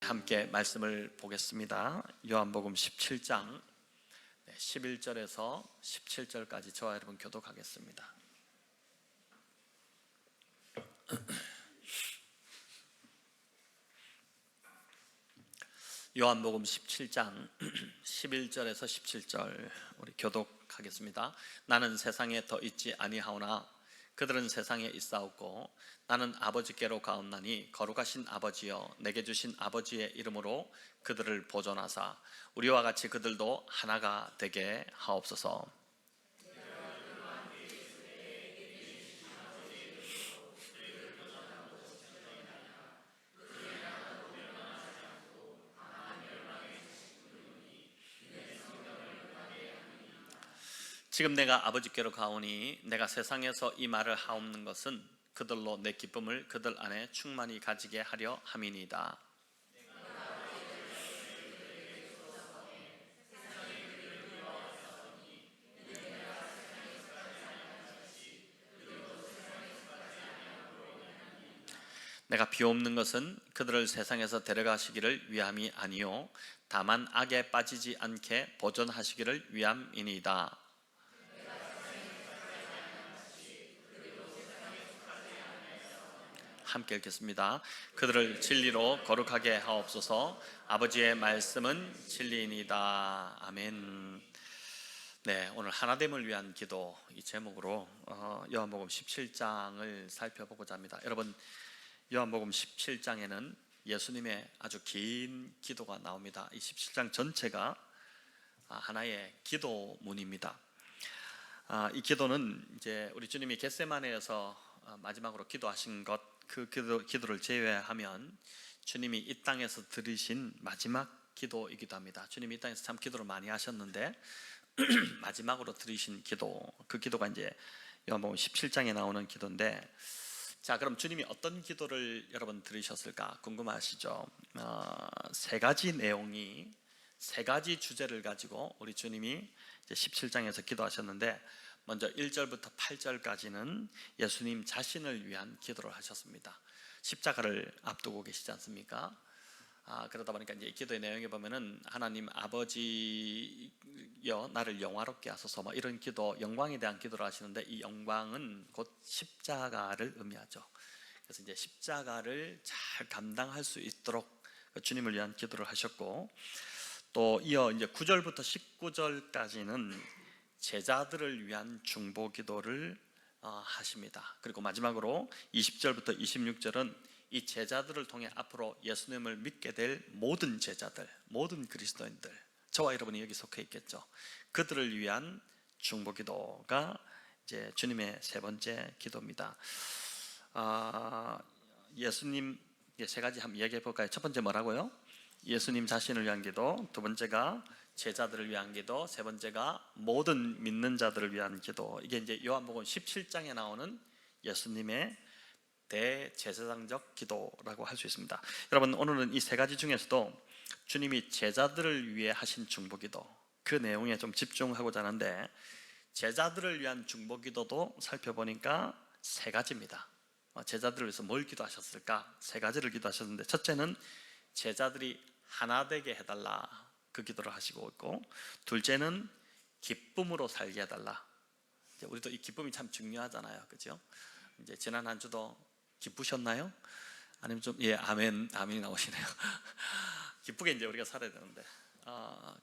함께 말씀을 보겠습니다. 요한복음 17장 11절에서 17절까지 저와 여러분 교독하겠습니다. 요한복음 17장 11절에서 17절 우리 교독하겠습니다. 나는 세상에 더 있지 아니하오나 그들은 세상에 있사옵고 나는 아버지께로 가옵나니 거룩하신 아버지여 내게 주신 아버지의 이름으로 그들을 보존하사 우리와 같이 그들도 하나가 되게 하옵소서. 지금 내가 아버지께로 가오니 내가 세상에서 이 말을 하옵는 것은 그들로 내 기쁨을 그들 안에 충만히 가지게 하려 함이니이다. 내가 비옵는 것은 그들을 세상에서 데려가시기를 위함이 아니요 다만 악에 빠지지 않게 보존하시기를 위함이니이다. 함께 읽겠습니다. 그들을 진리로 거룩하게 하옵소서. 아버지의 말씀은 진리이니이다. 아멘. 네, 오늘 하나됨을 위한 기도 이 제목으로 요한복음 17장을 살펴보고자 합니다. 여러분, 요한복음 17장에는 예수님의 아주 긴 기도가 나옵니다. 이 17장 전체가 하나의 기도문입니다. 이 기도는 이제 우리 주님이 겟세마네에서 마지막으로 기도하신 것, 그 기도를 제외하면 주님이 이 땅에서 드리신 마지막 기도이기도 합니다. 주님이 이 땅에서 참 기도를 많이 하셨는데 마지막으로 드리신 기도, 그 기도가 이제 요한복음 17장에 나오는 기도인데, 자, 그럼 주님이 어떤 기도를 여러분 들으셨을까 궁금하시죠? 세 가지 내용이, 세 가지 주제를 가지고 우리 주님이 이제 17장에서 기도하셨는데, 먼저 1절부터 8절까지는 예수님 자신을 위한 기도를 하셨습니다. 십자가를 앞두고 계시지 않습니까? 그러다 보니까 이제 이 기도의 내용에 보면은 하나님 아버지여 나를 영화롭게 하소서 뭐 이런 기도, 영광에 대한 기도를 하시는데, 이 영광은 곧 십자가를 의미하죠. 그래서 이제 십자가를 잘 감당할 수 있도록 주님을 위한 기도를 하셨고, 또 이어 이제 9절부터 19절까지는 제자들을 위한 중보 기도를 하십니다. 그리고 마지막으로 20절부터 26절은 이 제자들을 통해 앞으로 예수님을 믿게 될 모든 제자들, 모든 그리스도인들, 저와 여러분이 여기 속해 있겠죠. 그들을 위한 중보 기도가 이제 주님의 세 번째 기도입니다. 예수님 세 가지 한번 얘기해 볼까요? 첫 번째 뭐라고요? 예수님 자신을 위한 기도, 두 번째가 제자들을 위한 기도, 세 번째가 모든 믿는 자들을 위한 기도. 이게 이제 요한복음 17장에 나오는 예수님의 대제사장적 기도라고 할 수 있습니다. 여러분, 오늘은 이 세 가지 중에서도 주님이 제자들을 위해 하신 중보기도, 그 내용에 좀 집중하고자 하는데, 제자들을 위한 중보기도도 살펴보니까 세 가지입니다. 제자들을 위해서 뭘 기도하셨을까? 세 가지를 기도하셨는데, 첫째는 제자들이 하나 되게 해달라, 그 기도를 하시고 있고, 둘째는 기쁨으로 살게 해달라. 우리도 이 기쁨이 참 중요하잖아요, 그렇죠? 이제 지난 한 주도 기쁘셨나요? 아니면 좀 아멘, 아멘이 나오시네요. 기쁘게 이제 우리가 살아야 되는데,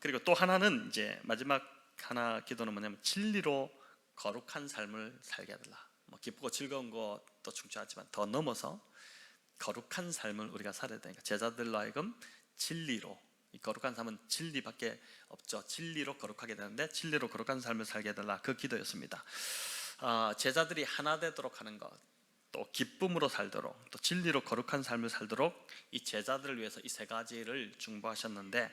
그리고 또 하나는 이제 마지막 하나 기도는 뭐냐면 진리로 거룩한 삶을 살게 해달라. 뭐 기쁘고 즐거운 것도 중요하지만 더 넘어서 거룩한 삶을 우리가 살아야 되니까 제자들로 하여금 진리로, 이 거룩한 삶은 진리밖에 없죠. 진리로 거룩하게 되는데 진리로 거룩한 삶을 살게 해달라, 그 기도였습니다. 제자들이 하나 되도록 하는 것, 또 기쁨으로 살도록, 또 진리로 거룩한 삶을 살도록 이 제자들을 위해서 이 세 가지를 중보하셨는데,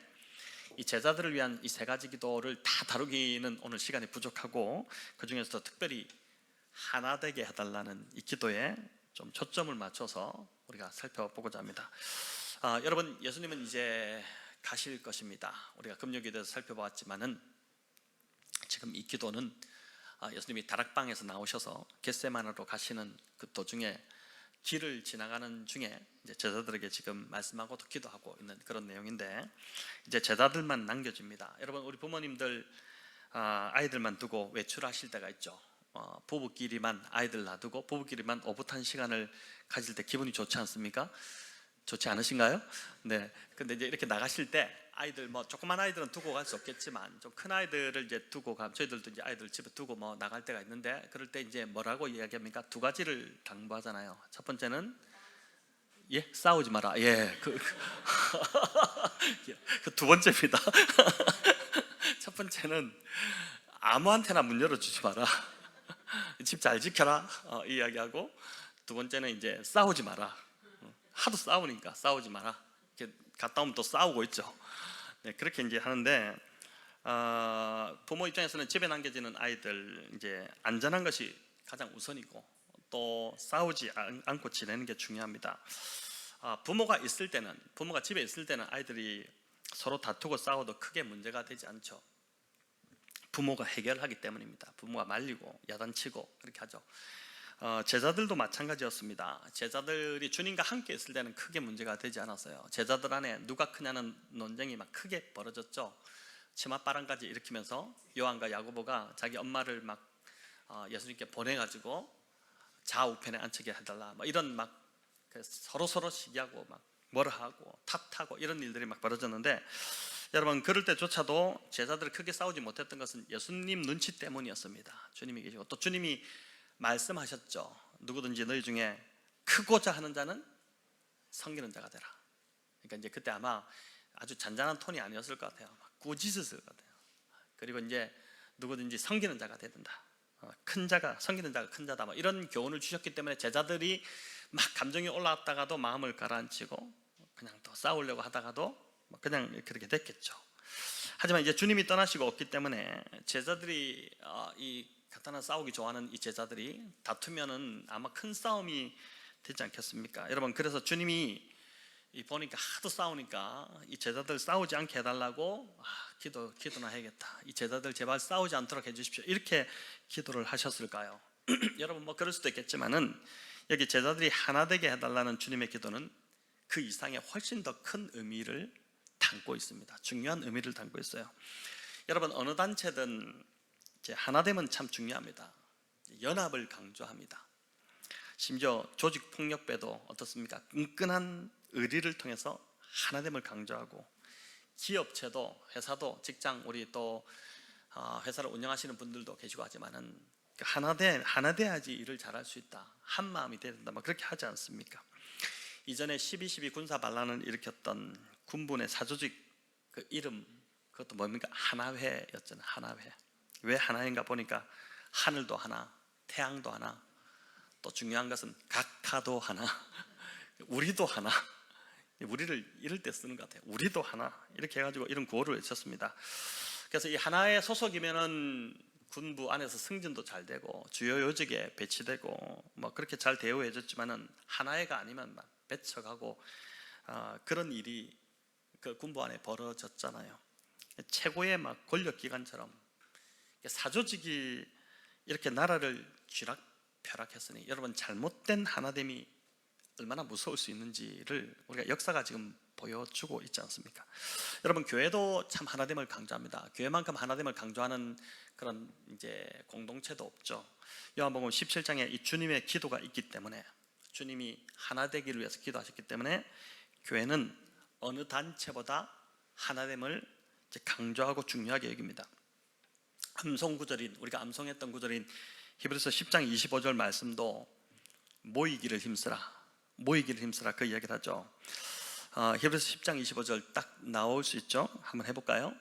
이 제자들을 위한 이 세 가지 기도를 다 다루기는 오늘 시간이 부족하고, 그 중에서도 특별히 하나 되게 해달라는 이 기도에 좀 초점을 맞춰서 우리가 살펴보고자 합니다. 여러분, 예수님은 이제 가실 것입니다. 우리가 금요기도에서 살펴보았지만은 지금 이 기도는 예수님이 다락방에서 나오셔서 겟세마네로 가시는 그 도중에 길을 지나가는 중에 이제 제자들에게 지금 말씀하고 또 기도하고 있는 그런 내용인데, 이제 제자들만 남겨집니다. 여러분, 우리 부모님들 아이들만 두고 외출하실 때가 있죠. 부부끼리만 아이들 놔두고 부부끼리만 오붓한 시간을 가질 때 기분이 좋지 않습니까? 좋지 않으신가요? 네. 근데 이제 이렇게 나가실 때 아이들, 뭐 조그만 아이들은 두고 갈 수 없겠지만 좀 큰 아이들을 이제 두고 가면, 저희들도 이제 아이들 집에 두고 뭐 나갈 때가 있는데, 그럴 때 이제 뭐라고 이야기합니까? 두 가지를 당부하잖아요. 첫 번째는 싸우지 마라. 그 두 번째입니다. 첫 번째는 아무한테나 문 열어주지 마라. 집 잘 지켜라. 이야기하고, 두 번째는 이제 싸우지 마라. 하도 싸우니까 싸우지 마라. 이렇게 갔다 오면 또 싸우고 있죠. 네, 그렇게 이제 하는데, 부모 입장에서는 집에 남겨지는 아이들 이제 안전한 것이 가장 우선이고, 또 싸우지 않고 지내는 게 중요합니다. 부모가 집에 있을 때는 아이들이 서로 다투고 싸워도 크게 문제가 되지 않죠. 부모가 해결하기 때문입니다. 부모가 말리고 야단치고 그렇게 하죠. 제자들도 마찬가지였습니다. 제자들이 주님과 함께 있을 때는 크게 문제가 되지 않았어요. 제자들 안에 누가 크냐는 논쟁이 막 크게 벌어졌죠. 치맛바람까지 일으키면서 요한과 야고보가 자기 엄마를 막 예수님께 보내가지고 좌우편에 앉히게 해달라, 뭐 이런 막 서로 시기하고 막 뭐라 하고 탓하고 이런 일들이 막 벌어졌는데, 여러분, 그럴 때조차도 제자들이 크게 싸우지 못했던 것은 예수님 눈치 때문이었습니다. 주님이 계시고, 또 주님이 말씀하셨죠. 누구든지 너희 중에 크고자 하는 자는 섬기는 자가 되라. 그러니까 이제 그때 아마 아주 잔잔한 톤이 아니었을 것 같아요. 막 꾸짖었을 것 같아요. 그리고 이제 누구든지 섬기는 자가 되야 된다. 섬기는 자가 큰 자다. 뭐 이런 교훈을 주셨기 때문에 제자들이 막 감정이 올라왔다가도 마음을 가라앉히고, 그냥 또 싸우려고 하다가도 그냥 그렇게 됐겠죠. 하지만 이제 주님이 떠나시고 없기 때문에 제자들이 이 간단한 싸우기 좋아하는 이 제자들이 다투면은 아마 큰 싸움이 되지 않겠습니까? 여러분, 그래서 주님이 보니까 하도 싸우니까 이 제자들 싸우지 않게 해달라고 기도나 해야겠다. 이 제자들 제발 싸우지 않도록 해주십시오. 이렇게 기도를 하셨을까요? 여러분, 뭐 그럴 수도 있겠지만은 여기 제자들이 하나 되게 해달라는 주님의 기도는 그 이상의 훨씬 더 큰 의미를 담고 있습니다. 중요한 의미를 담고 있어요. 여러분, 어느 단체든 하나됨은 참 중요합니다. 연합을 강조합니다. 심지어 조직폭력배도 어떻습니까? 끈끈한 의리를 통해서 하나됨을 강조하고, 기업체도, 회사도, 직장, 우리 또 회사를 운영하시는 분들도 계시고 하지만은 하나 돼야지 일을 잘할 수 있다, 한 마음이 돼야 된다, 뭐 그렇게 하지 않습니까? 이전에 12.12 군사 반란을 일으켰던 군부의 사조직 그 이름, 그것도 뭡니까? 하나회였잖아요. 하나회. 왜 하나인가 보니까 하늘도 하나, 태양도 하나, 또 중요한 것은 각하도 하나, 우리도 하나. 우리를 이럴 때 쓰는 것 같아요. 우리도 하나, 이렇게 해가지고 이런 구호를 외쳤습니다. 그래서 이 하나의 소속이면은 군부 안에서 승진도 잘 되고 주요 요직에 배치되고 뭐 그렇게 잘 대우해 줬지만은 하나회가 아니면 막 배척하고 그런 일이 그 군부 안에 벌어졌잖아요. 최고의 막 권력기관처럼 사조직이 이렇게 나라를 쥐락펴락했으니, 여러분, 잘못된 하나됨이 얼마나 무서울 수 있는지를 우리가 역사가 지금 보여주고 있지 않습니까? 여러분, 교회도 참 하나됨을 강조합니다. 교회만큼 하나됨을 강조하는 그런 이제 공동체도 없죠. 요한복음 17장에 이 주님의 기도가 있기 때문에, 주님이 하나 되기를 위해서 기도하셨기 때문에 교회는 어느 단체보다 하나됨을 이제 강조하고 중요하게 여깁니다. 우리가 암송했던 구절인 히브리서 10장 25절 말씀도 모이기를 힘쓰라 그 이야기를 하죠. 히브리서 10장 25절 딱 나올 수 있죠? 한번 해볼까요?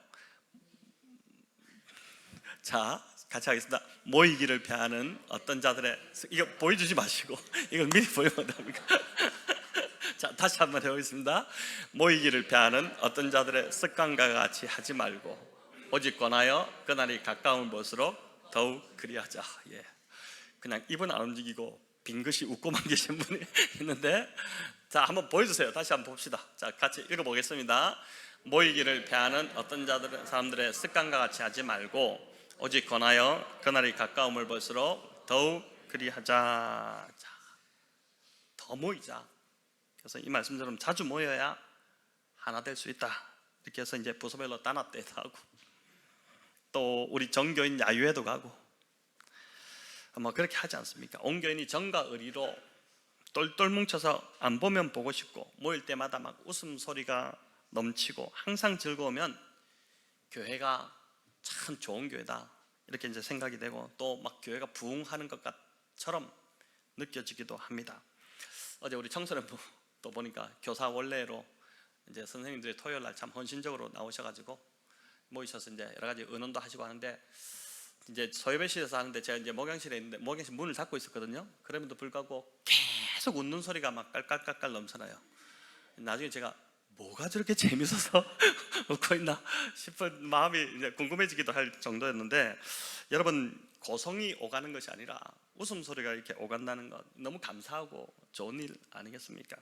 자, 같이 하겠습니다. 모이기를 패하는 어떤 자들의, 이거 보여주지 마시고 이걸 미리 보이면 어떡합니까? 자, 다시 한번 해보겠습니다. 모이기를 패하는 어떤 자들의 습관과 같이 하지 말고 오직 권하여 그날이 가까운 것으로 더욱 그리하자. 그냥 입은 안 움직이고 빙긋이 웃고만 계신 분이 있는데, 자, 한번 보여주세요. 다시 한번 봅시다. 자, 같이 읽어보겠습니다. 모이기를 패하는 어떤 사람들의 습관과 같이 하지 말고 오직 권하여 그날이 가까움을 볼수록 더욱 그리하자. 자, 더 모이자. 그래서 이 말씀처럼 자주 모여야 하나 될 수 있다. 이렇게 해서 이제 부서별로 단합대회도 하고, 또 우리 정교인 야유회도 가고, 뭐 그렇게 하지 않습니까? 온 교인이 정과 의리로 똘똘 뭉쳐서 안 보면 보고 싶고, 모일 때마다 막 웃음소리가 넘치고 항상 즐거우면 교회가 참 좋은 교회다, 이렇게 이제 생각이 되고, 또 막 교회가 부흥하는 것처럼 느껴지기도 합니다. 어제 우리 청소년부 또 보니까 교사 원래로 이제 선생님들이 토요일 날 참 헌신적으로 나오셔가지고 모이셔서 이제 여러 가지 의논도 하시고 하는데, 이제 소예배실에서 하는데 제가 이제 목양실에 있는데 목양실 문을 닫고 있었거든요. 그럼에도 불구하고 계속 웃는 소리가 막 깔깔깔깔 넘쳐나요. 나중에 제가 뭐가 저렇게 재밌어서 웃고 있나 싶은 마음이 이제 궁금해지기도 할 정도였는데, 여러분, 고성이 오가는 것이 아니라 웃음소리가 이렇게 오간다는 것 너무 감사하고 좋은 일 아니겠습니까?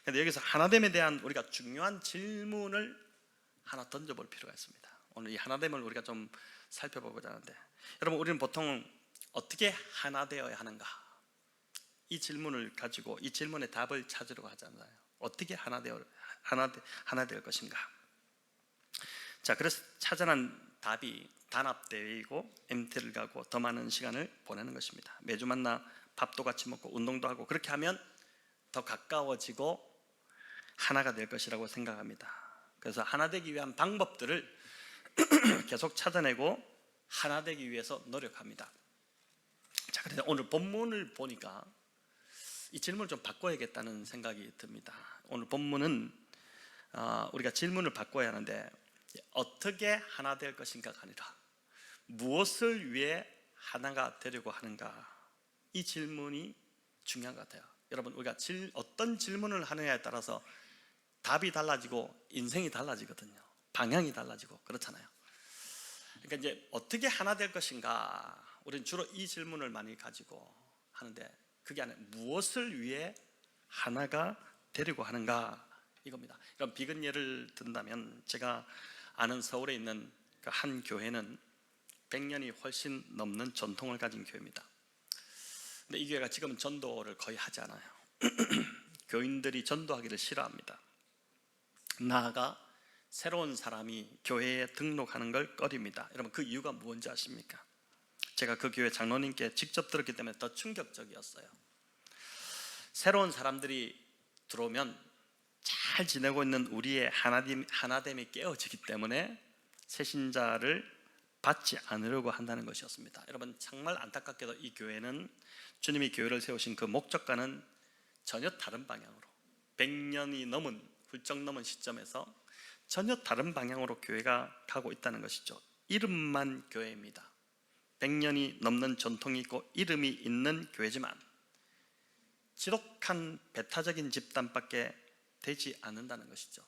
그런데 여기서 하나됨에 대한 우리가 중요한 질문을 하나 던져볼 필요가 있습니다. 오늘 이 하나됨을 우리가 좀 살펴보고자 하는데, 여러분, 우리는 보통 어떻게 하나 되어야 하는가, 이 질문을 가지고 이 질문의 답을 찾으려고 하잖아요. 어떻게 하나 될 것인가. 자, 그래서 찾아낸 답이 단합대회이고 MT를 가고 더 많은 시간을 보내는 것입니다. 매주 만나 밥도 같이 먹고 운동도 하고, 그렇게 하면 더 가까워지고 하나가 될 것이라고 생각합니다. 그래서 하나 되기 위한 방법들을 계속 찾아내고 하나 되기 위해서 노력합니다. 자, 그래서 오늘 본문을 보니까 이 질문을 좀 바꿔야겠다는 생각이 듭니다. 오늘 본문은 우리가 질문을 바꿔야 하는데, 어떻게 하나 될 것인가가 아니라 무엇을 위해 하나가 되려고 하는가, 이 질문이 중요한 것 같아요. 여러분, 우리가 어떤 질문을 하느냐에 따라서 답이 달라지고 인생이 달라지거든요. 방향이 달라지고 그렇잖아요. 그러니까 이제 어떻게 하나 될 것인가, 우리는 주로 이 질문을 많이 가지고 하는데, 그게 아니라 무엇을 위해 하나가 되려고 하는가, 이겁니다. 그럼 비근 예를 든다면, 제가 아는 서울에 있는 그 한 교회는 100년이 훨씬 넘는 전통을 가진 교회입니다. 근데 이 교회가 지금은 전도를 거의 하지 않아요. 교인들이 전도하기를 싫어합니다. 나아가 새로운 사람이 교회에 등록하는 걸 꺼립니다. 여러분, 그 이유가 무엇인지 아십니까? 제가 그 교회 장로님께 직접 들었기 때문에 더 충격적이었어요. 새로운 사람들이 들어오면 잘 지내고 있는 우리의 하나됨이 깨어지기 때문에 새신자를 받지 않으려고 한다는 것이었습니다. 여러분, 정말 안타깝게도 이 교회는 주님이 교회를 세우신 그 목적과는 전혀 다른 방향으로, 100년이 훌쩍 넘은 시점에서 전혀 다른 방향으로 교회가 가고 있다는 것이죠. 이름만 교회입니다. 100년이 넘는 전통이 있고 이름이 있는 교회지만 지독한 배타적인 집단밖에 되지 않는다는 것이죠.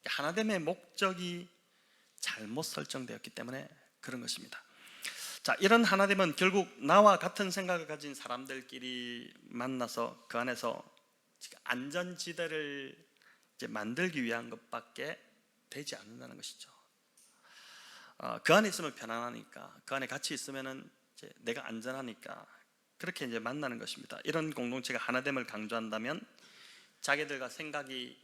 하나됨의 목적이 잘못 설정되었기 때문에 그런 것입니다. 자, 이런 하나됨은 결국 나와 같은 생각을 가진 사람들끼리 만나서 그 안에서 안전지대를 이제 만들기 위한 것밖에 되지 않는다는 것이죠. 그 안에 있으면 편안하니까, 그 안에 같이 있으면은 이제 내가 안전하니까 그렇게 이제 만나는 것입니다. 이런 공동체가 하나됨을 강조한다면 자기들과 생각이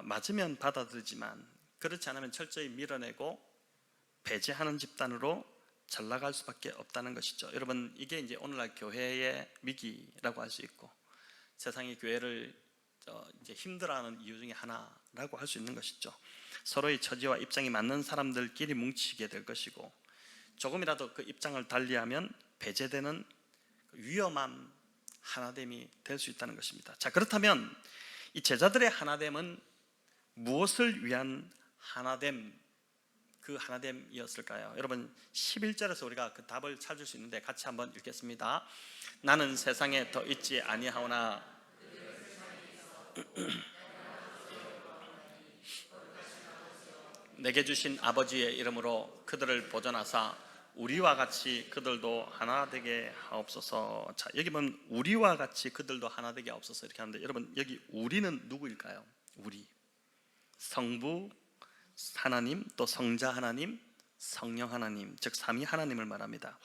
맞으면 받아들이지만 그렇지 않으면 철저히 밀어내고 배제하는 집단으로 잘 나갈 수밖에 없다는 것이죠. 여러분, 이게 이제 오늘날 교회의 위기라고 할 수 있고, 세상이 교회를 이제 힘들어하는 이유 중에 하나라고 할 수 있는 것이죠. 서로의 처지와 입장이 맞는 사람들끼리 뭉치게 될 것이고, 조금이라도 그 입장을 달리하면 배제되는 위험한 하나됨이 될 수 있다는 것입니다. 자, 그렇다면 이 제자들의 하나됨은 무엇을 위한 하나됨, 그 하나됨이었을까요? 여러분, 11절에서 우리가 그 답을 찾을 수 있는데 같이 한번 읽겠습니다. 나는 세상에 더 있지 아니하오나 내게 주신 아버지의 이름으로 그들을 보존하사 우리와 같이 그들도 하나 되게 하옵소서. 자, 여기 보면 우리와 같이 그들도 하나 되게 하옵소서 이렇게 하는데, 여러분, 여기 우리는 누구일까요? 우리, 성부 하나님, 또 성자 하나님, 성령 하나님, 즉 삼위 하나님을 말합니다.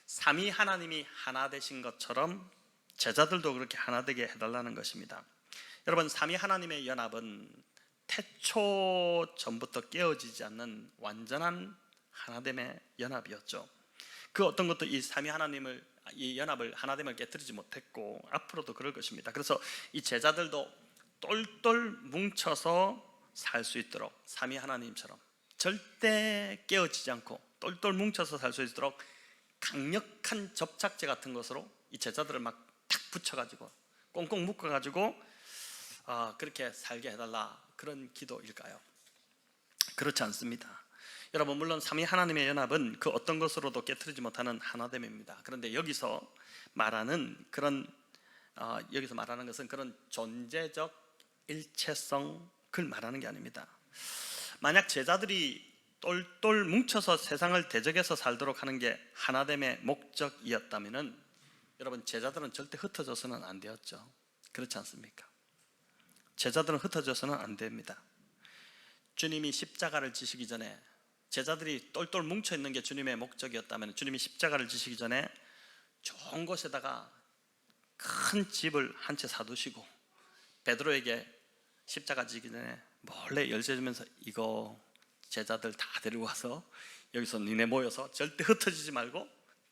삼위 하나님이 하나 되신 것처럼 제자들도 그렇게 하나 되게 해달라는 것입니다. 여러분, 삼위 하나님의 연합은 태초 전부터 깨어지지 않는 완전한 하나됨의 연합이었죠. 그 어떤 것도 이 삼위 하나님을, 이 연합을, 하나됨을 깨뜨리지 못했고 앞으로도 그럴 것입니다. 그래서 이 제자들도 똘똘 뭉쳐서 살 수 있도록 삼위 하나님처럼 절대 깨어지지 않고 똘똘 뭉쳐서 살 수 있도록 강력한 접착제 같은 것으로 이 제자들을 막 탁 붙여가지고 꽁꽁 묶어가지고 그렇게 살게 해달라, 그런 기도일까요? 그렇지 않습니다. 여러분, 물론 삼위 하나님의 연합은 그 어떤 것으로도 깨트리지 못하는 하나됨입니다. 그런데 여기서 말하는 것은 그런 존재적 일체성을 말하는 게 아닙니다. 만약 제자들이 똘똘 뭉쳐서 세상을 대적해서 살도록 하는 게 하나됨의 목적이었다면은 여러분, 제자들은 절대 흩어져서는 안 되었죠. 그렇지 않습니까? 제자들은 흩어져서는 안 됩니다. 주님이 십자가를 지시기 전에 제자들이 똘똘 뭉쳐있는 게 주님의 목적이었다면 주님이 십자가를 지시기 전에 좋은 곳에다가 큰 집을 한 채 사두시고 베드로에게 십자가 지기 전에 몰래 열쇠 주면서 이거 제자들 다 데리고 와서 여기서 니네 모여서 절대 흩어지지 말고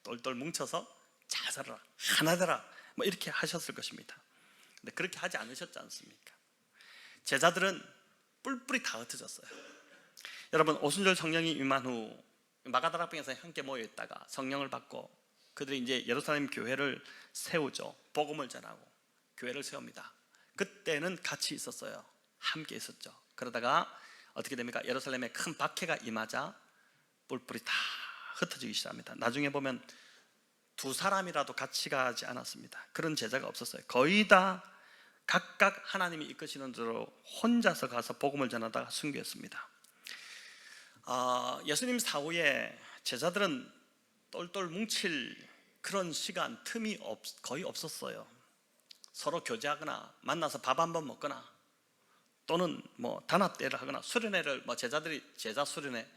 똘똘 뭉쳐서 잘 살아라, 하나 되라, 뭐 이렇게 하셨을 것입니다. 근데 그렇게 하지 않으셨지 않습니까? 제자들은 뿔뿔이 다 흩어졌어요. 여러분, 오순절 성령이 임한 후 마가다락방에서 함께 모여 있다가 성령을 받고 그들이 이제 예루살렘 교회를 세우죠. 복음을 전하고 교회를 세웁니다. 그때는 같이 있었어요. 함께 있었죠. 그러다가 어떻게 됩니까? 예루살렘에 큰 박해가 임하자 뿔뿔이 다 흩어지기 시작합니다. 나중에 보면 두 사람이라도 같이 가지 않았습니다. 그런 제자가 없었어요. 거의 다 각각 하나님이 이끄시는 대로 혼자서 가서 복음을 전하다가 순교했습니다. 예수님 사후에 제자들은 똘똘 뭉칠 그런 시간, 틈이 거의 없었어요. 서로 교제하거나 만나서 밥 한번 먹거나 또는 뭐 단합대회를 하거나 수련회를 제자들이 제자 수련회,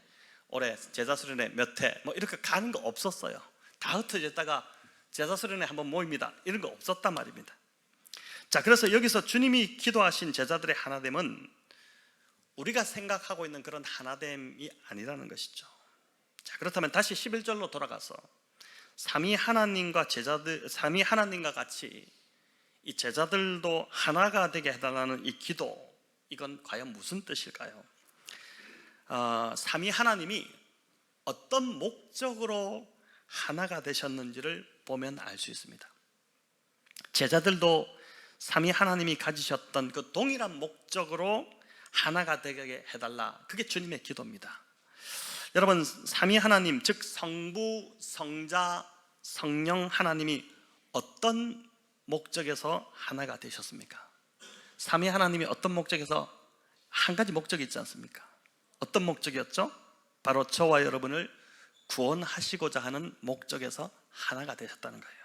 올해 제자 수련회 몇 회 이렇게 가는 거 없었어요. 다 흩어졌다가 제자 수련회 한번 모입니다, 이런 거 없었단 말입니다. 자, 그래서 여기서 주님이 기도하신 제자들의 하나됨은 우리가 생각하고 있는 그런 하나됨이 아니라는 것이죠. 자, 그렇다면 다시 11절로 돌아가서 삼위 하나님과 같이 이 제자들도 하나가 되게 해달라는 이 기도, 이건 과연 무슨 뜻일까요? 삼위 하나님이 어떤 목적으로 하나가 되셨는지를 보면 알 수 있습니다. 제자들도 삼위 하나님이 가지셨던 그 동일한 목적으로 하나가 되게 해달라, 그게 주님의 기도입니다. 여러분, 삼위 하나님, 즉 성부, 성자, 성령 하나님이 어떤 목적에서 하나가 되셨습니까? 삼위 하나님이 어떤 목적에서, 한 가지 목적이 있지 않습니까? 어떤 목적이었죠? 바로 저와 여러분을 구원하시고자 하는 목적에서 하나가 되셨다는 거예요.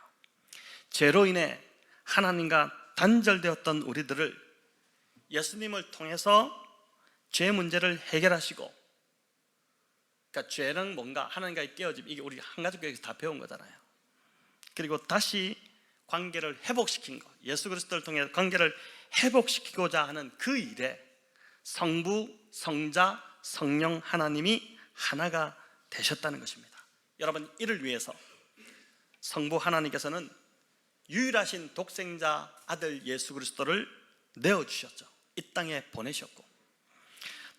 죄로 인해 하나님과 단절되었던 우리들을 예수님을 통해서 죄 문제를 해결하시고, 그러니까 죄는 뭔가, 하나님과의 깨어짐, 이게 우리 한가족교회에서 다 배운 거잖아요. 그리고 다시 관계를 회복시킨 것, 예수 그리스도를 통해 관계를 회복시키고자 하는 그 일에 성부, 성자, 성령 하나님이 하나가 되셨다는 것입니다. 여러분, 이를 위해서 성부 하나님께서는 유일하신 독생자 아들 예수 그리스도를 내어주셨죠. 이 땅에 보내셨고,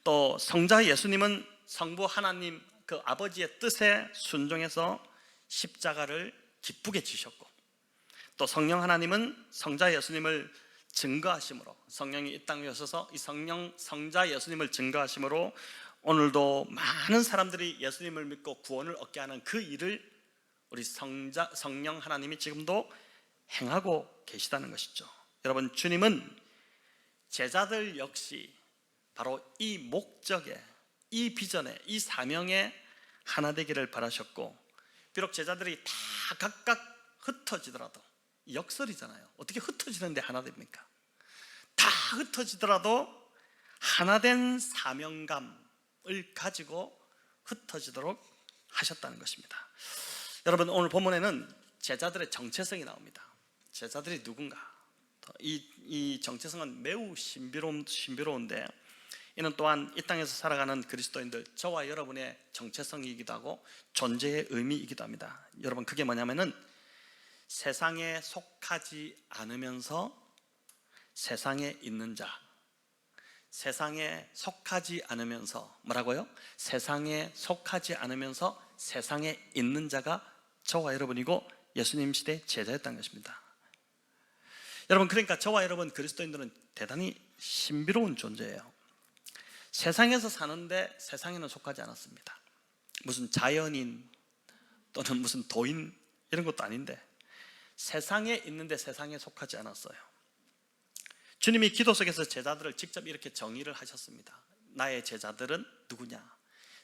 또 성자 예수님은 성부 하나님 그 아버지의 뜻에 순종해서 십자가를 기쁘게 지셨고, 또 성령 하나님은 성자 예수님을 증거하심으로, 성령이 이 땅에 오셔서 이 성자 예수님을 증거하심으로 오늘도 많은 사람들이 예수님을 믿고 구원을 얻게 하는 그 일을 우리 성령 하나님이 지금도 행하고 계시다는 것이죠. 여러분, 주님은 제자들 역시 바로 이 목적에, 이 비전에, 이 사명에 하나 되기를 바라셨고, 비록 제자들이 다 각각 흩어지더라도, 역설이잖아요. 어떻게 흩어지는데 하나 됩니까? 다 흩어지더라도 하나된 사명감을 가지고 흩어지도록 하셨다는 것입니다. 여러분, 오늘 본문에는 제자들의 정체성이 나옵니다. 제자들이 누군가? 이 정체성은 매우 신비로운데, 이는 또한 이 땅에서 살아가는 그리스도인들, 저와 여러분의 정체성이기도 하고 존재의 의미이기도 합니다. 여러분, 그게 뭐냐면은 세상에 속하지 않으면서 세상에 있는 자, 세상에 속하지 않으면서 뭐라고요? 세상에 속하지 않으면서 세상에 있는 자가 저와 여러분이고 예수님 시대의 제자였다는 것입니다. 여러분, 그러니까 저와 여러분 그리스도인들은 대단히 신비로운 존재예요. 세상에서 사는데 세상에는 속하지 않았습니다. 무슨 자연인 또는 무슨 도인 이런 것도 아닌데 세상에 있는데 세상에 속하지 않았어요. 주님이 기도 속에서 제자들을 직접 이렇게 정의를 하셨습니다. 나의 제자들은 누구냐?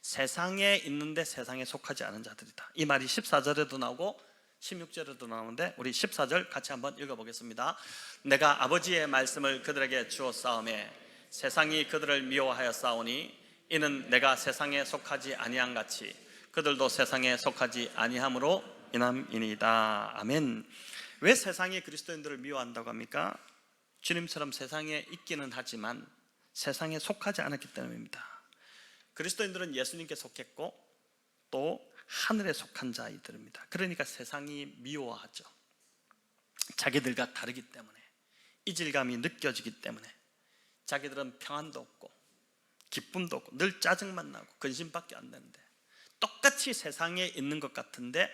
세상에 있는데 세상에 속하지 않은 자들이다. 이 말이 14절에도 나오고 16절에도 나오는데 우리 14절 같이 한번 읽어보겠습니다. 내가 아버지의 말씀을 그들에게 주었사오매 세상이 그들을 미워하였사오니 이는 내가 세상에 속하지 아니한 같이 그들도 세상에 속하지 아니함으로 인함이니이다. 아멘. 왜 세상이 그리스도인들을 미워한다고 합니까? 주님처럼 세상에 있기는 하지만 세상에 속하지 않았기 때문입니다. 그리스도인들은 예수님께 속했고 또 하늘에 속한 자이들입니다. 그러니까 세상이 미워하죠. 자기들과 다르기 때문에, 이질감이 느껴지기 때문에. 자기들은 평안도 없고 기쁨도 없고 늘 짜증만 나고 근심밖에 안 되는데 똑같이 세상에 있는 것 같은데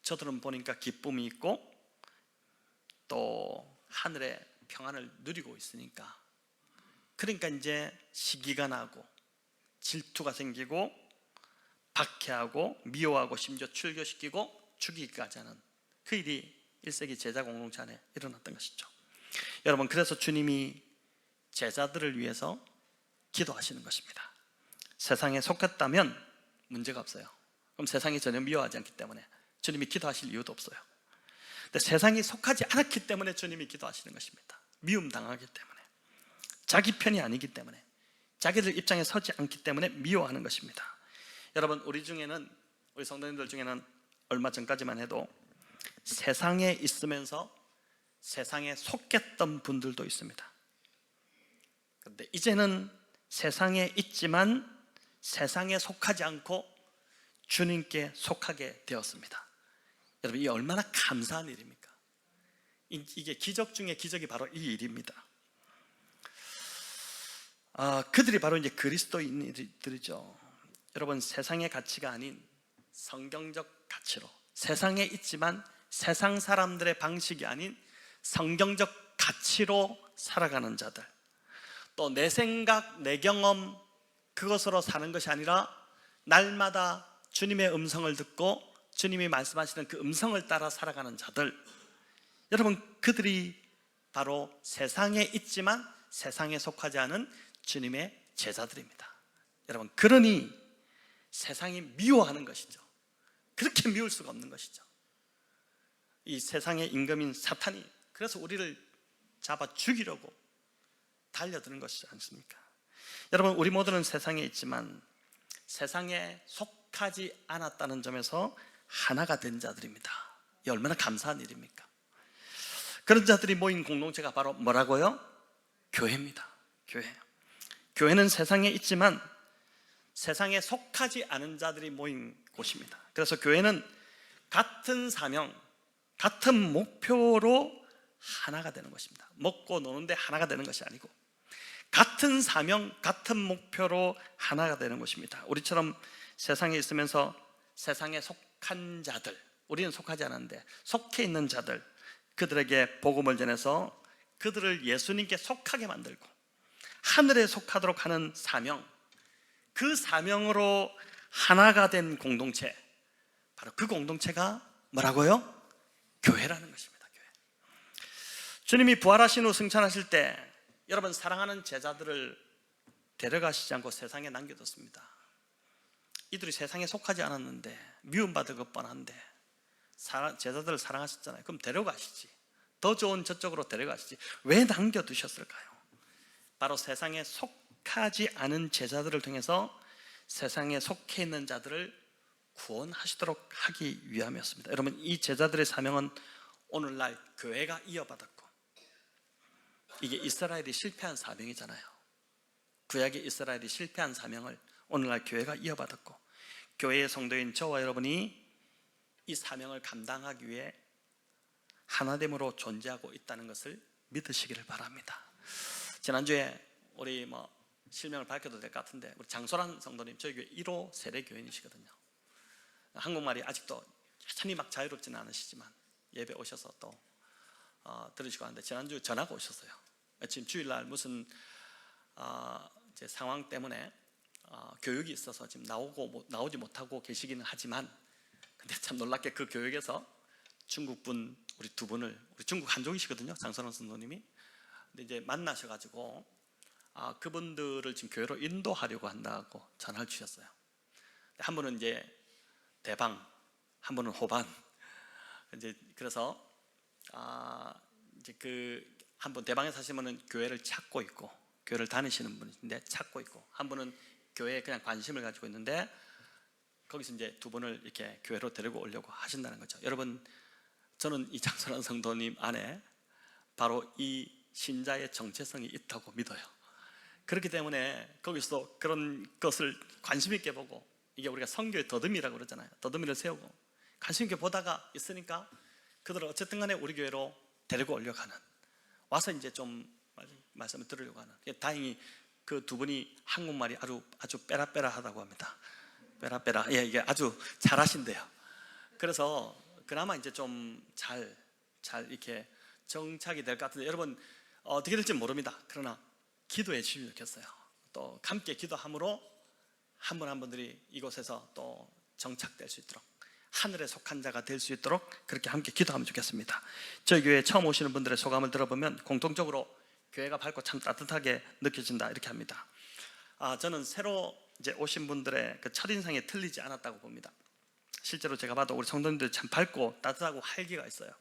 저들은 보니까 기쁨이 있고 또 하늘의 평안을 누리고 있으니까, 그러니까 이제 시기가 나고 질투가 생기고 박해하고 미워하고 심지어 출교시키고 죽이기까지 하는 그 일이 1세기 제자 공동체 안에 일어났던 것이죠. 여러분, 그래서 주님이 제자들을 위해서 기도하시는 것입니다. 세상에 속했다면 문제가 없어요. 그럼 세상이 전혀 미워하지 않기 때문에 주님이 기도하실 이유도 없어요. 근데 세상이 속하지 않았기 때문에 주님이 기도하시는 것입니다. 미움 당하기 때문에, 자기 편이 아니기 때문에, 자기들 입장에 서지 않기 때문에 미워하는 것입니다. 여러분, 우리 성도님들 중에는 얼마 전까지만 해도 세상에 있으면서 세상에 속했던 분들도 있습니다. 그런데 이제는 세상에 있지만 세상에 속하지 않고 주님께 속하게 되었습니다. 여러분, 이게 얼마나 감사한 일입니까? 이게 기적 중에 기적이 바로 이 일입니다. 그들이 바로 이제 그리스도인들이죠. 여러분, 세상의 가치가 아닌 성경적 가치로, 세상에 있지만 세상 사람들의 방식이 아닌 성경적 가치로 살아가는 자들, 또 내 생각, 내 경험 그것으로 사는 것이 아니라 날마다 주님의 음성을 듣고 주님이 말씀하시는 그 음성을 따라 살아가는 자들, 여러분, 그들이 바로 세상에 있지만 세상에 속하지 않은 주님의 제자들입니다. 여러분, 그러니 세상이 미워하는 것이죠. 그렇게 미울 수가 없는 것이죠. 이 세상의 임금인 사탄이 그래서 우리를 잡아 죽이려고 달려드는 것이지 않습니까? 여러분, 우리 모두는 세상에 있지만 세상에 속하지 않았다는 점에서 하나가 된 자들입니다. 이 얼마나 감사한 일입니까? 그런 자들이 모인 공동체가 바로 뭐라고요? 교회입니다. 교회는 세상에 있지만 세상에 속하지 않은 자들이 모인 곳입니다. 그래서 교회는 같은 사명, 같은 목표로 하나가 되는 것입니다. 먹고 노는데 하나가 되는 것이 아니고 같은 사명, 같은 목표로 하나가 되는 것입니다. 우리처럼 세상에 있으면서 세상에 속한 자들, 우리는 속하지 않았는데 속해 있는 자들, 그들에게 복음을 전해서 그들을 예수님께 속하게 만들고 하늘에 속하도록 하는 사명, 그 사명으로 하나가 된 공동체, 바로 그 공동체가 뭐라고요? 교회라는 것입니다. 교회. 주님이 부활하신 후 승천하실 때 여러분, 사랑하는 제자들을 데려가시지 않고 세상에 남겨뒀습니다. 이들이 세상에 속하지 않았는데 미움받을 것 뻔한데 제자들을 사랑하셨잖아요. 그럼 데려가시지, 더 좋은 저쪽으로 데려가시지, 왜 남겨두셨을까요? 바로 세상에 속하지 않은 제자들을 통해서 세상에 속해 있는 자들을 구원하시도록 하기 위함이었습니다. 여러분, 이 제자들의 사명은 오늘날 교회가 이어받았고, 이게 이스라엘이 실패한 사명이잖아요. 구약의 이스라엘이 실패한 사명을 오늘날 교회가 이어받았고, 교회의 성도인 저와 여러분이 이 사명을 감당하기 위해 하나됨으로 존재하고 있다는 것을 믿으시기를 바랍니다. 지난주에 우리 실명을 밝혀도 될 것 같은데, 우리 장소란 성도님 저희 교회 1호 세례교인이시거든요. 한국말이 아직도 여전히 막 자유롭지는 않으시지만 예배 오셔서 또 들으시고 하는데, 지난주 전화가 오셨어요. 지금 주일날 무슨 이제 상황 때문에 교육이 있어서 지금 나오지 못하고 계시기는 하지만, 근데 참 놀랍게 그 교육에서 중국분 우리 두 분을, 우리 중국 한족이시거든요, 장선원 선생님이. 근데 이제 만나셔가지고 그분들을 지금 교회로 인도하려고 한다고 전화를 주셨어요. 한 분은 이제 대방, 한 분은 호반. 이제 그래서 이제 그 한 분 대방에 사시면은 교회를 찾고 있고, 교회를 다니시는 분인데 찾고 있고, 한 분은 교회에 그냥 관심을 가지고 있는데, 거기서 이제 두 분을 이렇게 교회로 데리고 오려고 하신다는 거죠. 여러분, 저는 이 장선한 성도님 안에 바로 이 신자의 정체성이 있다고 믿어요. 그렇기 때문에 거기서 그런 것을 관심 있게 보고, 이게 우리가 선교의 더듬이라고 그러잖아요. 더듬이를 세우고 관심 있게 보다가 있으니까 그들을 어쨌든 간에 우리 교회로 데리고 오려고 하는, 와서 이제 좀 말씀을 들으려고 하는. 다행히 그 두 분이 한국말이 아주 빼라빼라하다고 합니다. 빼라빼라. 예, 이게 아주 잘하신대요. 그래서 그나마 이제 좀 잘 이렇게 정착이 될 것 같은데, 여러분 어떻게 될지 모릅니다. 그러나 기도해 주시면 좋겠어요. 또 함께 기도함으로 한 분 한 분들이 이곳에서 또 정착될 수 있도록, 하늘에 속한 자가 될 수 있도록 그렇게 함께 기도하면 좋겠습니다. 저희 교회에 처음 오시는 분들의 소감을 들어보면 공통적으로 교회가 밝고 참 따뜻하게 느껴진다 이렇게 합니다. 저는 새로 이제 오신 분들의 그 첫인상이 틀리지 않았다고 봅니다. 실제로 제가 봐도 우리 성도님들 참 밝고 따뜻하고 활기가 있어요.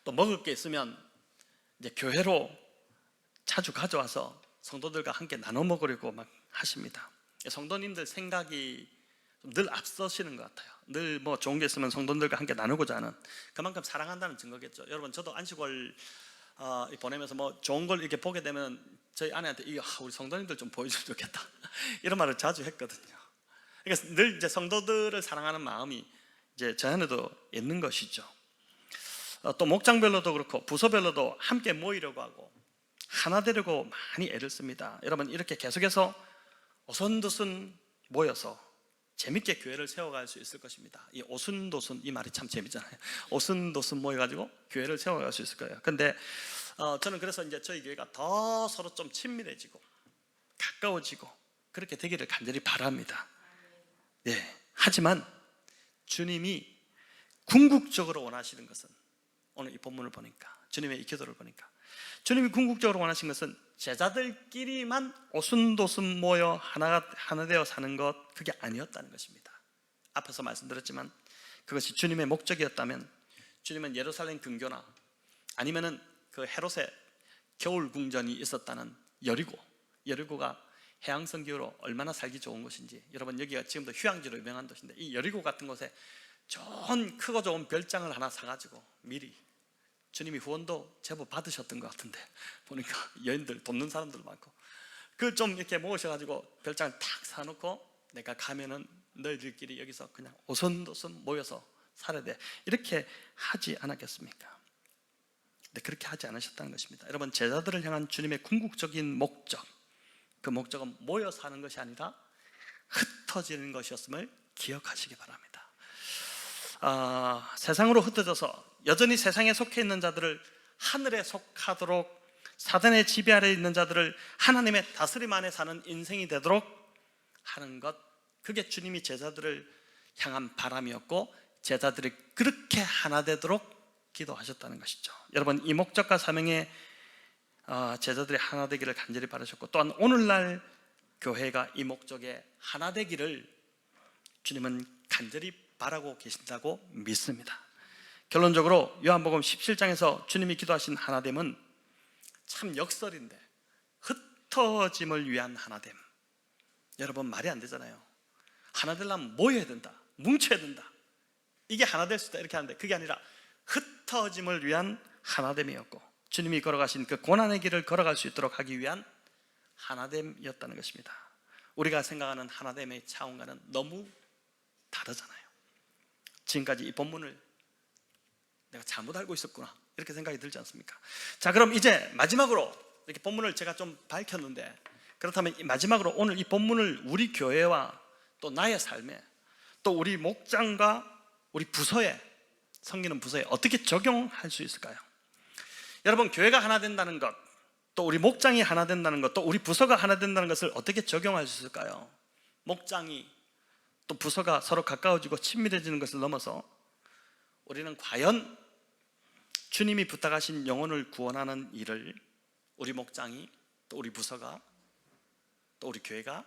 또 먹을 게 있으면 이제 교회로 자주 가져와서 성도들과 함께 나눠 먹으려고 막 하십니다. 성도님들 생각이 늘 앞서시는 것 같아요. 늘 좋은 게 있으면 성도들과 함께 나누고자 하는, 그만큼 사랑한다는 증거겠죠. 여러분, 저도 안식월 보내면서 좋은 걸 이렇게 보게 되면 저희 아내한테 우리 성도님들 좀 보여주면 좋겠다 이런 말을 자주 했거든요. 그러니까 늘 이제 성도들을 사랑하는 마음이 이제 저 안에도 있는 것이죠. 또 목장별로도 그렇고 부서별로도 함께 모이려고 하고 하나 되려고 많이 애를 씁니다. 여러분, 이렇게 계속해서 오손도손 모여서 재밌게 교회를 세워갈 수 있을 것입니다. 이 오순도순, 이 말이 참 재밌잖아요. 오순도순 모여가지고 교회를 세워갈 수 있을 거예요. 근데 저는 그래서 이제 저희 교회가 더 서로 좀 친밀해지고 가까워지고 그렇게 되기를 간절히 바랍니다. 네. 하지만 주님이 궁극적으로 원하시는 것은, 오늘 이 본문을 보니까, 주님의 이 기도를 보니까 주님이 궁극적으로 원하신 것은 제자들끼리만 오순도순 모여 하나 되어 사는 것, 그게 아니었다는 것입니다. 앞에서 말씀드렸지만 그것이 주님의 목적이었다면, 주님은 예루살렘 근교나 아니면은 그 헤롯의 겨울 궁전이 있었다는 여리고가 해양성 기후로 얼마나 살기 좋은 곳인지, 여러분 여기가 지금도 휴양지로 유명한 도시인데, 이 여리고 같은 곳에 좋은 크고 좋은 별장을 하나 사가지고 미리 주님이 후원도 제법 받으셨던 것 같은데, 보니까 여인들 돕는 사람들 많고, 그 좀 이렇게 모으셔가지고 별장을 탁 사놓고 내가 가면은 너희들끼리 여기서 그냥 오손도손 모여서 살아야 돼, 이렇게 하지 않았겠습니까? 근데 그렇게 하지 않으셨다는 것입니다. 여러분, 제자들을 향한 주님의 궁극적인 목적, 그 목적은 모여 사는 것이 아니라 흩어지는 것이었음을 기억하시기 바랍니다. 세상으로 흩어져서 여전히 세상에 속해 있는 자들을 하늘에 속하도록, 사단의 지배 아래에 있는 자들을 하나님의 다스림 안에 사는 인생이 되도록 하는 것, 그게 주님이 제자들을 향한 바람이었고, 제자들이 그렇게 하나 되도록 기도하셨다는 것이죠. 여러분, 이 목적과 사명에 제자들이 하나 되기를 간절히 바라셨고, 또한 오늘날 교회가 이 목적에 하나 되기를 주님은 간절히 바라고 계신다고 믿습니다. 결론적으로 요한복음 17장에서 주님이 기도하신 하나됨은 참 역설인데, 흩어짐을 위한 하나됨. 여러분, 말이 안 되잖아요. 하나 되려면 모여야 된다, 뭉쳐야 된다, 이게 하나 될 수 있다 이렇게 하는데, 그게 아니라 흩어짐을 위한 하나됨이었고, 주님이 걸어가신 그 고난의 길을 걸어갈 수 있도록 하기 위한 하나됨이었다는 것입니다. 우리가 생각하는 하나됨의 차원과는 너무 다르잖아요. 지금까지 이 본문을 내가 잘못 알고 있었구나, 이렇게 생각이 들지 않습니까? 자, 그럼 이제 마지막으로 이렇게 본문을 제가 좀 밝혔는데, 그렇다면 마지막으로 오늘 이 본문을 우리 교회와 또 나의 삶에, 또 우리 목장과 우리 부서에, 섬기는 부서에 어떻게 적용할 수 있을까요? 여러분, 교회가 하나 된다는 것, 또 우리 목장이 하나 된다는 것, 또 우리 부서가 하나 된다는 것을 어떻게 적용할 수 있을까요? 목장이 또 부서가 서로 가까워지고 친밀해지는 것을 넘어서 우리는 과연 주님이 부탁하신 영혼을 구원하는 일을 우리 목장이, 또 우리 부서가, 또 우리 교회가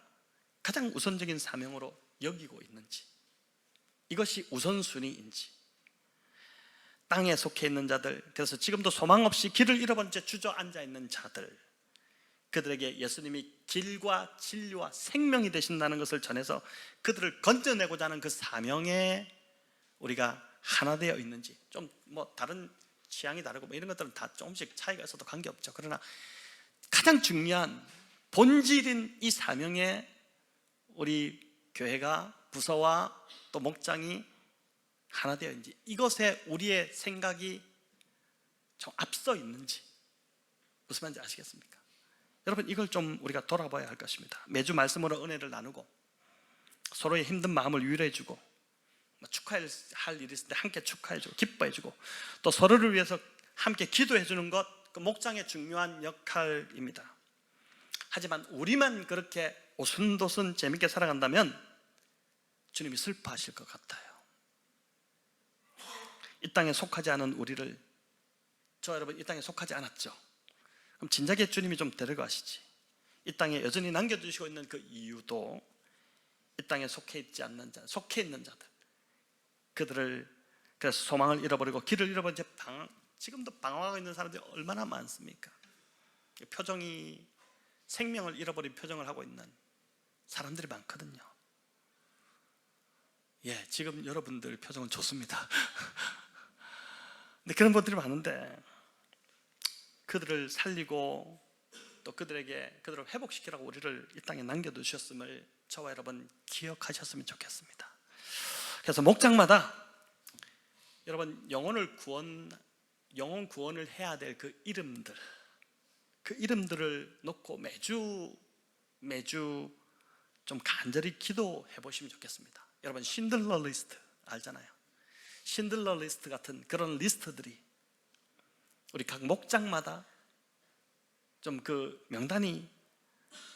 가장 우선적인 사명으로 여기고 있는지, 이것이 우선순위인지, 땅에 속해 있는 자들, 그래서 지금도 소망 없이 길을 잃어본 채 주저앉아 있는 자들, 그들에게 예수님이 길과 진리와 생명이 되신다는 것을 전해서 그들을 건져내고자 하는 그 사명에 우리가 하나 되어 있는지, 좀 뭐 다른 취향이 다르고 뭐 이런 것들은 다 조금씩 차이가 있어도 관계없죠. 그러나 가장 중요한 본질인 이 사명에 우리 교회가, 부서와 또 목장이 하나 되어 있는지, 이것에 우리의 생각이 좀 앞서 있는지, 무슨 말인지 아시겠습니까? 여러분, 이걸 좀 우리가 돌아봐야 할 것입니다. 매주 말씀으로 은혜를 나누고 서로의 힘든 마음을 위로해주고, 축하할 일이 있을 때 함께 축하해주고 기뻐해주고, 또 서로를 위해서 함께 기도해주는 것, 그 목장의 중요한 역할입니다. 하지만 우리만 그렇게 오순도순 재밌게 살아간다면 주님이 슬퍼하실 것 같아요. 이 땅에 속하지 않은 우리를, 저 여러분 이 땅에 속하지 않았죠? 그럼 진작에 주님이 좀 데려가시지. 이 땅에 여전히 남겨두시고 있는 그 이유도 이 땅에 속해 있지 않는 자, 속해 있는 자들, 그들을, 그래서 소망을 잃어버리고 길을 잃어버린 채 지금도 방황하고 있는 사람들이 얼마나 많습니까? 표정이, 생명을 잃어버린 표정을 하고 있는 사람들이 많거든요. 예, 지금 여러분들 표정은 좋습니다. 근데 그런 분들이 많은데, 그들을 살리고 또 그들을 회복시키라고 우리를 이 땅에 남겨두셨음을 저와 여러분 기억하셨으면 좋겠습니다. 그래서 목장마다 여러분 영혼 구원을 해야 될 그 이름들을 놓고 매주 좀 간절히 기도해 보시면 좋겠습니다. 여러분, 신들러 리스트 알잖아요. 신들러 리스트 같은 그런 리스트들이 우리 각 목장마다 좀 그 명단이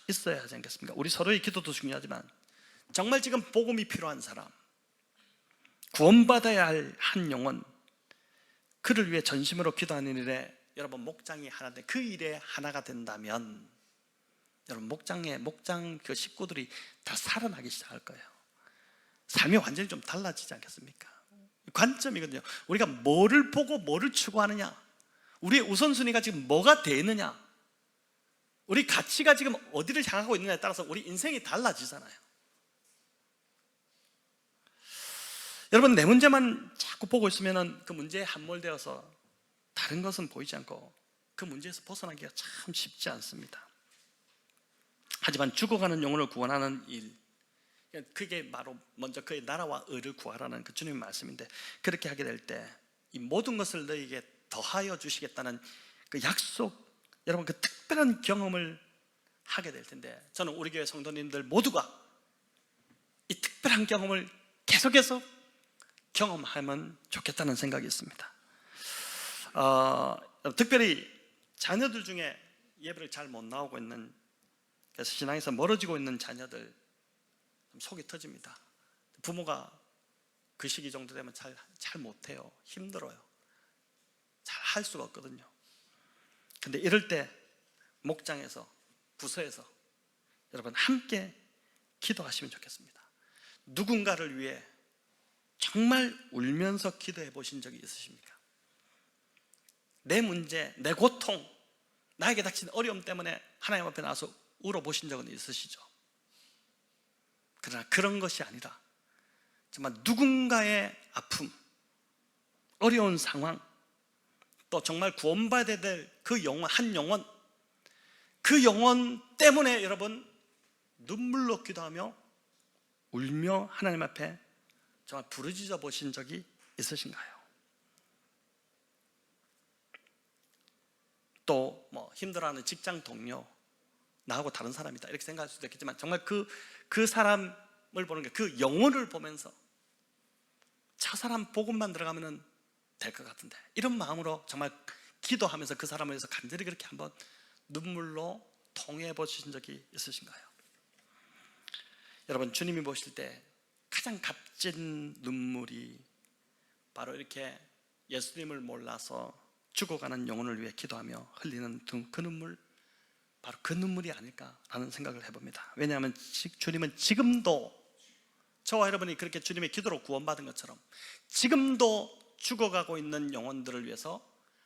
있어야 하지 않겠습니까? 우리 서로의 기도도 중요하지만 정말 지금 복음이 필요한 사람, 구원받아야 할 한 영혼, 그를 위해 전심으로 기도하는 일에 여러분 목장이 하나 돼, 그 일에 하나가 된다면 여러분 목장 그 식구들이 다 살아나기 시작할 거예요. 삶이 완전히 좀 달라지지 않겠습니까? 관점이거든요. 우리가 뭐를 보고 뭐를 추구하느냐, 우리의 우선순위가 지금 뭐가 되느냐, 우리 가치가 지금 어디를 향하고 있느냐에 따라서 우리 인생이 달라지잖아요. 여러분, 내 문제만 자꾸 보고 있으면 그 문제에 함몰되어서 다른 것은 보이지 않고 그 문제에서 벗어나기가 참 쉽지 않습니다. 하지만 죽어가는 영혼을 구원하는 일, 그게 바로 먼저 그의 나라와 의를 구하라는 그 주님의 말씀인데, 그렇게 하게 될 때 이 모든 것을 너에게 더하여 주시겠다는 그 약속, 여러분 그 특별한 경험을 하게 될 텐데, 저는 우리 교회 성도님들 모두가 이 특별한 경험을 계속해서 경험하면 좋겠다는 생각이 있습니다. 특별히 자녀들 중에 예배를 잘 못 나오고 있는, 그래서 신앙에서 멀어지고 있는 자녀들 속이 터집니다. 부모가 그 시기 정도 되면 잘 못해요. 힘들어요. 잘 할 수가 없거든요. 근데 이럴 때 목장에서, 부서에서 여러분 함께 기도하시면 좋겠습니다. 누군가를 위해 정말 울면서 기도해 보신 적이 있으십니까? 내 문제, 내 고통, 나에게 닥친 어려움 때문에 하나님 앞에 나와서 울어보신 적은 있으시죠? 그러나 그런 것이 아니라 정말 누군가의 아픔, 어려운 상황, 또 정말 구원받아야 될 그 영혼, 한 영혼, 그 영혼 때문에 여러분 눈물로 기도하며 울며 하나님 앞에 정말 부르짖어 보신 적이 있으신가요? 또 뭐 힘들어하는 직장 동료, 나하고 다른 사람이다 이렇게 생각할 수도 있겠지만 정말 그 사람을 보는 게 그 영혼을 보면서 저 사람 복음만 들어가면 될 것 같은데, 이런 마음으로 정말 기도하면서 그 사람을 위해서 간절히 그렇게 한번 눈물로 통해 보신 적이 있으신가요? 여러분, 주님이 보실 때 가장 값진 눈물이 바로 이렇게 예수님을 몰라서 죽어가는 영혼을 위해 기도하며 흘리는 그 눈물, 바로 그 눈물이 아닐까라는 생각을 해봅니다. 왜냐하면 주님은 지금도 저와 여러분이 그렇게 주님의 기도로 구원받은 것처럼 지금도 죽어가고 있는 영혼들을 위해서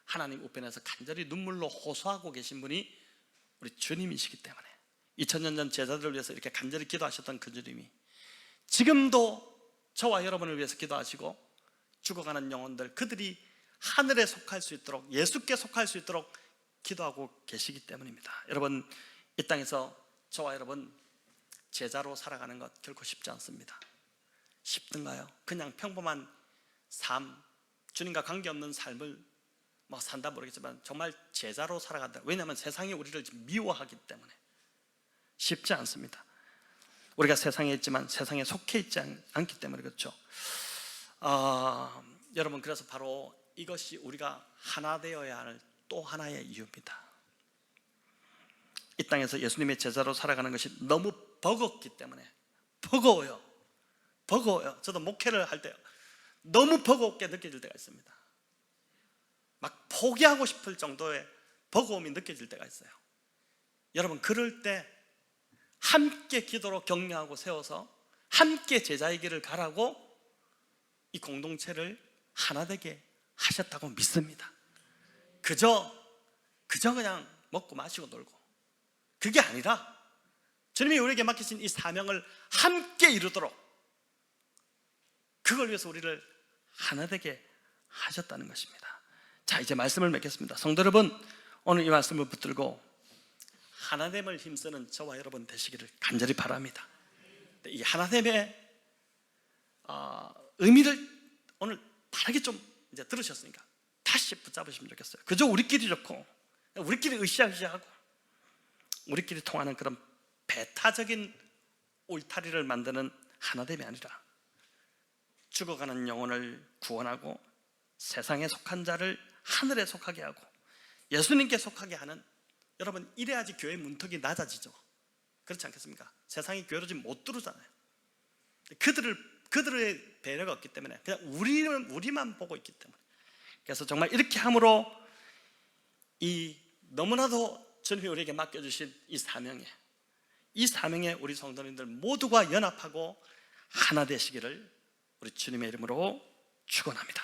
하나님 우편에서 간절히 눈물로 호소하고 계신 분이 우리 주님이시기 때문에, 2000년 전 제자들을 위해서 이렇게 간절히 기도하셨던 그 주님이 지금도 저와 여러분을 위해서 기도하시고 죽어가는 영혼들, 그들이 하늘에 속할 수 있도록, 예수께 속할 수 있도록 기도하고 계시기 때문입니다. 여러분, 이 땅에서 저와 여러분 제자로 살아가는 것 결코 쉽지 않습니다. 쉽든가요? 그냥 평범한 삶, 주님과 관계없는 삶을 뭐 산다 모르겠지만 정말 제자로 살아간다. 왜냐하면 세상이 우리를 미워하기 때문에 쉽지 않습니다. 우리가 세상에 있지만 세상에 속해 있지 않기 때문에 그렇죠. 여러분, 그래서 바로 이것이 우리가 하나 되어야 할 또 하나의 이유입니다. 이 땅에서 예수님의 제자로 살아가는 것이 너무 버겁기 때문에, 버거워요. 저도 목회를 할 때 너무 버겁게 느껴질 때가 있습니다. 막 포기하고 싶을 정도의 버거움이 느껴질 때가 있어요. 여러분, 그럴 때 함께 기도로 격려하고 세워서 함께 제자의 길을 가라고 이 공동체를 하나 되게 하셨다고 믿습니다. 그저 그냥 먹고 마시고 놀고, 그게 아니라 주님이 우리에게 맡기신 이 사명을 함께 이루도록, 그걸 위해서 우리를 하나 되게 하셨다는 것입니다. 자, 이제 말씀을 맺겠습니다. 성도 여러분, 오늘 이 말씀을 붙들고 하나됨을 힘쓰는 저와 여러분 되시기를 간절히 바랍니다. 이 하나됨의 의미를 오늘 바르게 좀 이제 들으셨으니까 다시 붙잡으시면 좋겠어요. 그저 우리끼리 좋고 우리끼리 으쌰으쌰하고 우리끼리 통하는 그런 배타적인 울타리를 만드는 하나됨이 아니라 죽어가는 영혼을 구원하고 세상에 속한 자를 하늘에 속하게 하고 예수님께 속하게 하는, 여러분, 이래야지 교회 문턱이 낮아지죠. 그렇지 않겠습니까? 세상이 교회로 지금 못 들어오잖아요. 그들의 배려가 없기 때문에 그냥 우리만 보고 있기 때문에, 그래서 정말 이렇게 함으로 이 너무나도 주님이 우리에게 맡겨주신 이 사명에 우리 성도님들 모두가 연합하고 하나 되시기를 우리 주님의 이름으로 축원합니다.